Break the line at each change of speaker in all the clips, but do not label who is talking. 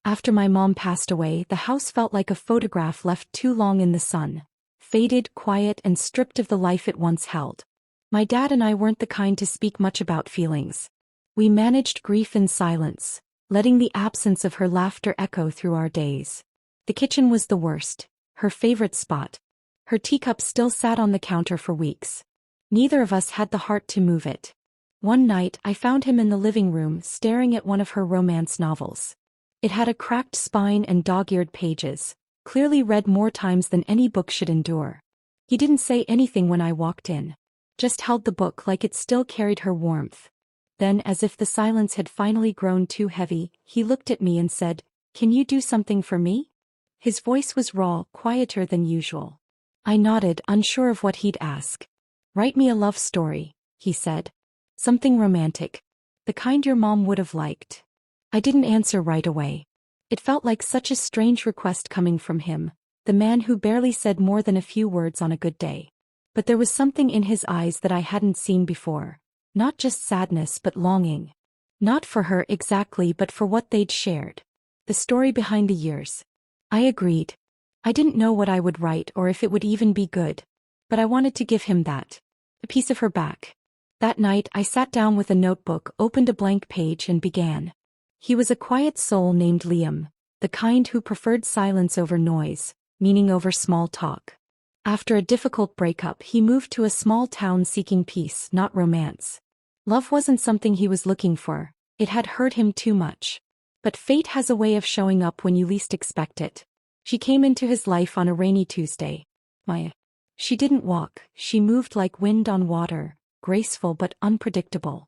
After my mom passed away, the house felt like a photograph left too long in the sun. Faded, quiet, and stripped of the life it once held. My dad and I weren't the kind to speak much about feelings. We managed grief in silence, letting the absence of her laughter echo through our days. The kitchen was the worst, her favorite spot. Her teacup still sat on the counter for weeks. Neither of us had the heart to move it. One night, I found him in the living room staring at one of her romance novels. It had a cracked spine and dog-eared pages, clearly read more times than any book should endure. He didn't say anything when I walked in. Just held the book like it still carried her warmth. Then, as if the silence had finally grown too heavy, he looked at me and said, "Can you do something for me?" His voice was raw, quieter than usual. I nodded, unsure of what he'd ask. "Write me a love story," he said. "Something romantic. The kind your mom would have liked." I didn't answer right away. It felt like such a strange request coming from him, the man who barely said more than a few words on a good day. But there was something in his eyes that I hadn't seen before. Not just sadness but longing. Not for her exactly, but for what they'd shared. The story behind the years. I agreed. I didn't know what I would write or if it would even be good. But I wanted to give him that. A piece of her back. That night I sat down with a notebook, opened a blank page and began. He was a quiet soul named Liam, the kind who preferred silence over noise, meaning over small talk. After a difficult breakup, he moved to a small town seeking peace, not romance. Love wasn't something he was looking for, it had hurt him too much. But fate has a way of showing up when you least expect it. She came into his life on a rainy Tuesday. She didn't walk, she moved like wind on water, graceful but unpredictable.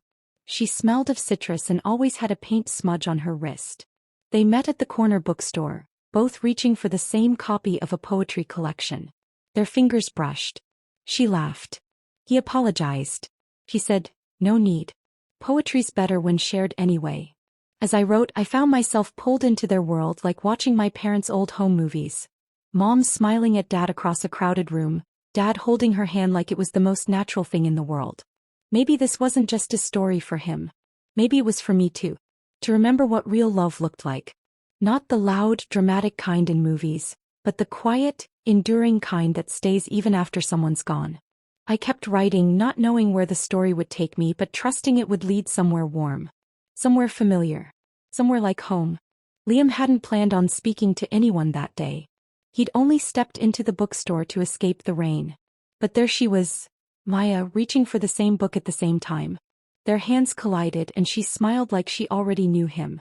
She smelled of citrus and always had a paint smudge on her wrist. They met at the corner bookstore, both reaching for the same copy of a poetry collection. Their fingers brushed. She laughed. He apologized. She said, "No need. Poetry's better when shared anyway." As I wrote, I found myself pulled into their world like watching my parents' old home movies. Mom smiling at Dad across a crowded room, Dad holding her hand like it was the most natural thing in the world. Maybe this wasn't just a story for him. Maybe it was for me too. To remember what real love looked like. Not the loud, dramatic kind in movies, but the quiet, enduring kind that stays even after someone's gone. I kept writing, not knowing where the story would take me but trusting it would lead somewhere warm. Somewhere familiar. Somewhere like home. Liam hadn't planned on speaking to anyone that day. He'd only stepped into the bookstore to escape the rain. But there she was, Maya, reaching for the same book at the same time. Their hands collided and she smiled like she already knew him.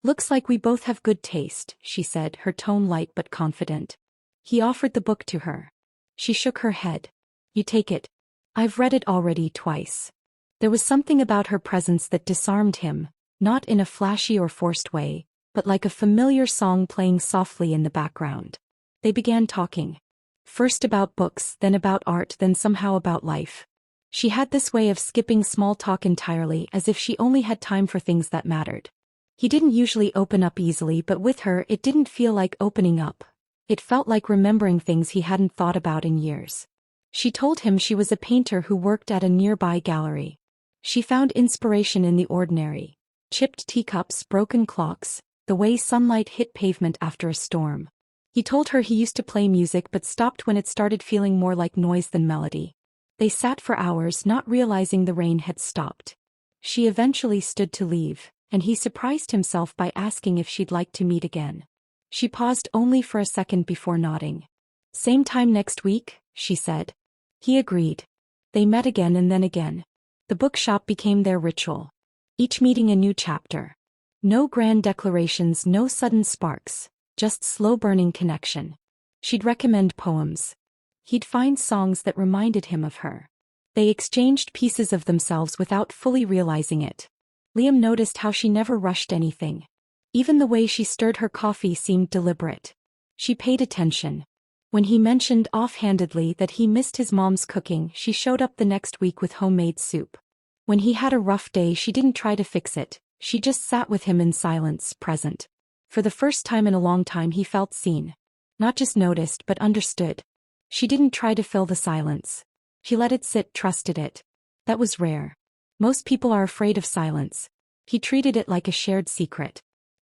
"Looks like we both have good taste," she said, her tone light but confident. He offered the book to her. She shook her head. "You take it. I've read it already twice." There was something about her presence that disarmed him, not in a flashy or forced way, but like a familiar song playing softly in the background. They began talking. First about books, then about art, then somehow about life. She had this way of skipping small talk entirely, as if she only had time for things that mattered. He didn't usually open up easily, but with her it didn't feel like opening up. It felt like remembering things he hadn't thought about in years. She told him she was a painter who worked at a nearby gallery. She found inspiration in the ordinary. Chipped teacups, broken clocks, the way sunlight hit pavement after a storm. He told her he used to play music but stopped when it started feeling more like noise than melody. They sat for hours, not realizing the rain had stopped. She eventually stood to leave, and he surprised himself by asking if she'd like to meet again. She paused only for a second before nodding. "Same time next week," she said. He agreed. They met again and then again. The bookshop became their ritual. Each meeting a new chapter. No grand declarations, no sudden sparks. Just slow-burning connection. She'd recommend poems. He'd find songs that reminded him of her. They exchanged pieces of themselves without fully realizing it. Liam noticed how she never rushed anything. Even the way she stirred her coffee seemed deliberate. She paid attention. When he mentioned offhandedly that he missed his mom's cooking, she showed up the next week with homemade soup. When he had a rough day, she didn't try to fix it. She just sat with him in silence, present. For the first time in a long time he felt seen. Not just noticed but understood. She didn't try to fill the silence. She let it sit, trusted it. That was rare. Most people are afraid of silence. He treated it like a shared secret.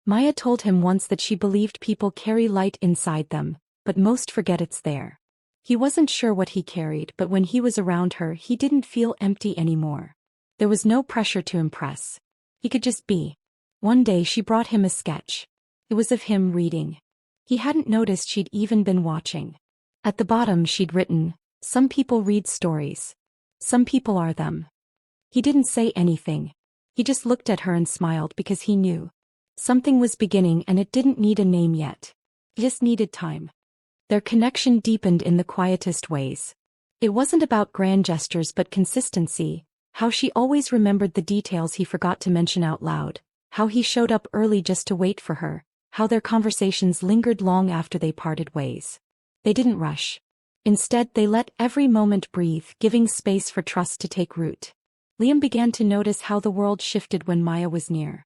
Maya told him once that she believed people carry light inside them, but most forget it's there. He wasn't sure what he carried, but when he was around her, he didn't feel empty anymore. There was no pressure to impress. He could just be. One day she brought him a sketch. It was of him reading. He hadn't noticed she'd even been watching. At the bottom she'd written, "Some people read stories. Some people are them." He didn't say anything. He just looked at her and smiled because he knew. Something was beginning and it didn't need a name yet. It just needed time. Their connection deepened in the quietest ways. It wasn't about grand gestures but consistency, how she always remembered the details he forgot to mention out loud, how he showed up early just to wait for her, how their conversations lingered long after they parted ways. They didn't rush. Instead, they let every moment breathe, giving space for trust to take root. Liam began to notice how the world shifted when Maya was near.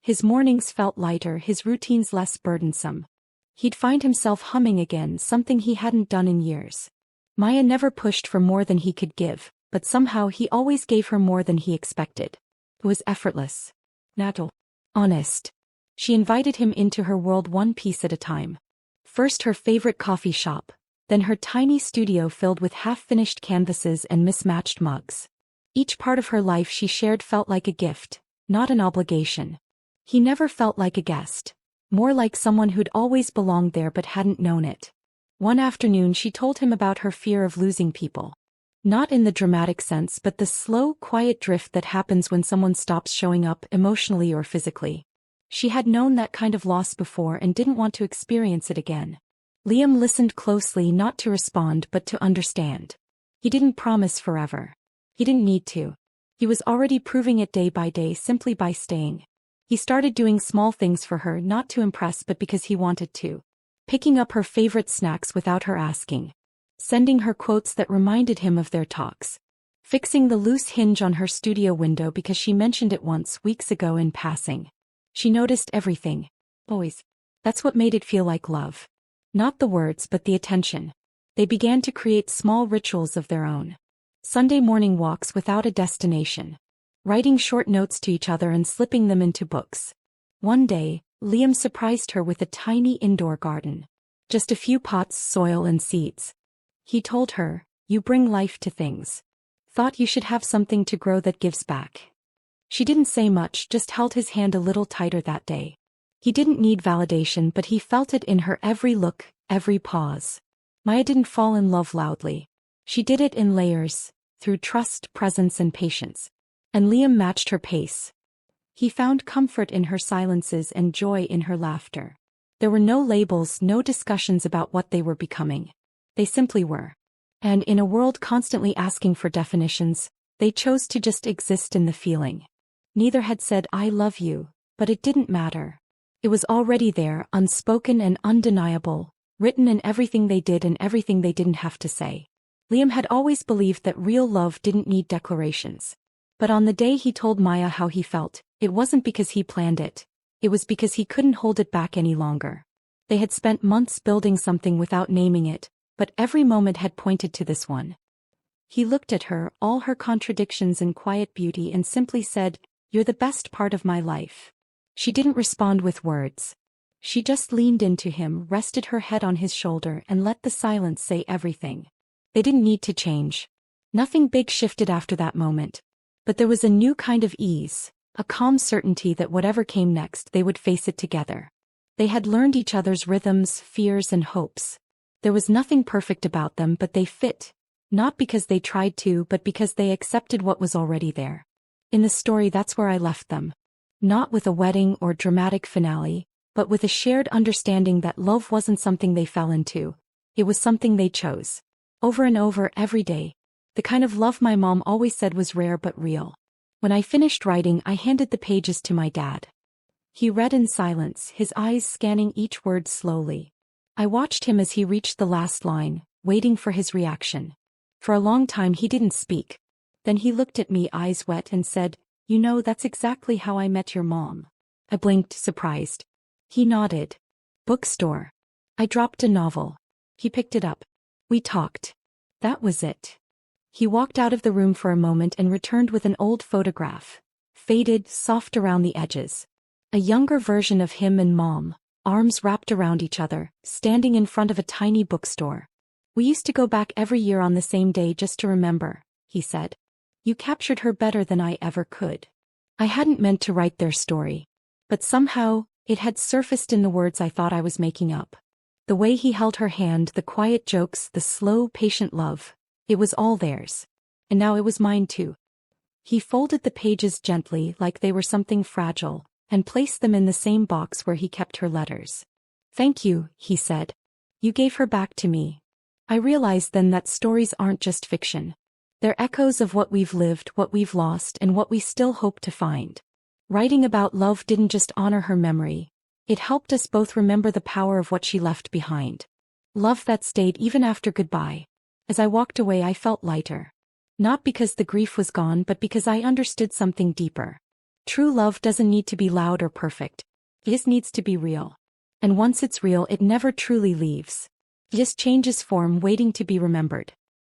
His mornings felt lighter, his routines less burdensome. He'd find himself humming again, something he hadn't done in years. Maya never pushed for more than he could give, but somehow he always gave her more than he expected. It was effortless. Natural. Honest. She invited him into her world one piece at a time. First her favorite coffee shop, then her tiny studio filled with half-finished canvases and mismatched mugs. Each part of her life she shared felt like a gift, not an obligation. He never felt like a guest. More like someone who'd always belonged there but hadn't known it. One afternoon she told him about her fear of losing people. Not in the dramatic sense but the slow, quiet drift that happens when someone stops showing up emotionally or physically. She had known that kind of loss before and didn't want to experience it again. Liam listened closely, not to respond but to understand. He didn't promise forever. He didn't need to. He was already proving it day by day simply by staying. He started doing small things for her, not to impress but because he wanted to. Picking up her favorite snacks without her asking. Sending her quotes that reminded him of their talks. Fixing the loose hinge on her studio window because she mentioned it once weeks ago in passing. She noticed everything. Always. That's what made it feel like love. Not the words but the attention. They began to create small rituals of their own. Sunday morning walks without a destination. Writing short notes to each other and slipping them into books. One day, Liam surprised her with a tiny indoor garden. Just a few pots, soil and seeds. He told her, "You bring life to things. Thought you should have something to grow that gives back." She didn't say much, just held his hand a little tighter that day. He didn't need validation but he felt it in her every look, every pause. Maya didn't fall in love loudly. She did it in layers, through trust, presence and patience. And Liam matched her pace. He found comfort in her silences and joy in her laughter. There were no labels, no discussions about what they were becoming. They simply were. And in a world constantly asking for definitions, they chose to just exist in the feeling. Neither had said "I love you," but it didn't matter. It was already there, unspoken and undeniable, written in everything they did and everything they didn't have to say. Liam had always believed that real love didn't need declarations. But on the day he told Maya how he felt, it wasn't because he planned it. It was because he couldn't hold it back any longer. They had spent months building something without naming it, but every moment had pointed to this one. He looked at her, all her contradictions and quiet beauty, and simply said, "You're the best part of my life." She didn't respond with words. She just leaned into him, rested her head on his shoulder, and let the silence say everything. They didn't need to change. Nothing big shifted after that moment. But there was a new kind of ease, a calm certainty that whatever came next they would face it together. They had learned each other's rhythms, fears and hopes. There was nothing perfect about them but they fit, not because they tried to but because they accepted what was already there. In the story that's where I left them. Not with a wedding or dramatic finale, but with a shared understanding that love wasn't something they fell into. It was something they chose. Over and over every day. The kind of love my mom always said was rare but real. When I finished writing, I handed the pages to my dad. He read in silence, his eyes scanning each word slowly. I watched him as he reached the last line, waiting for his reaction. For a long time he didn't speak. Then he looked at me, eyes wet, and said, "You know, that's exactly how I met your mom." I blinked, surprised. He nodded. "Bookstore." I dropped a novel. He picked it up. We talked. That was it. He walked out of the room for a moment and returned with an old photograph. Faded, soft around the edges. A younger version of him and Mom, arms wrapped around each other, standing in front of a tiny bookstore. "We used to go back every year on the same day just to remember," he said. "You captured her better than I ever could." I hadn't meant to write their story. But somehow, it had surfaced in the words I thought I was making up. The way he held her hand, the quiet jokes, the slow, patient love. It was all theirs. And now it was mine too. He folded the pages gently like they were something fragile, and placed them in the same box where he kept her letters. "Thank you," he said. "You gave her back to me." I realized then that stories aren't just fiction. They're echoes of what we've lived, what we've lost, and what we still hope to find. Writing about love didn't just honor her memory. It helped us both remember the power of what she left behind. Love that stayed even after goodbye. As I walked away, I felt lighter. Not because the grief was gone, but because I understood something deeper. True love doesn't need to be loud or perfect. It just needs to be real. And once it's real, it never truly leaves. It just changes form, waiting to be remembered.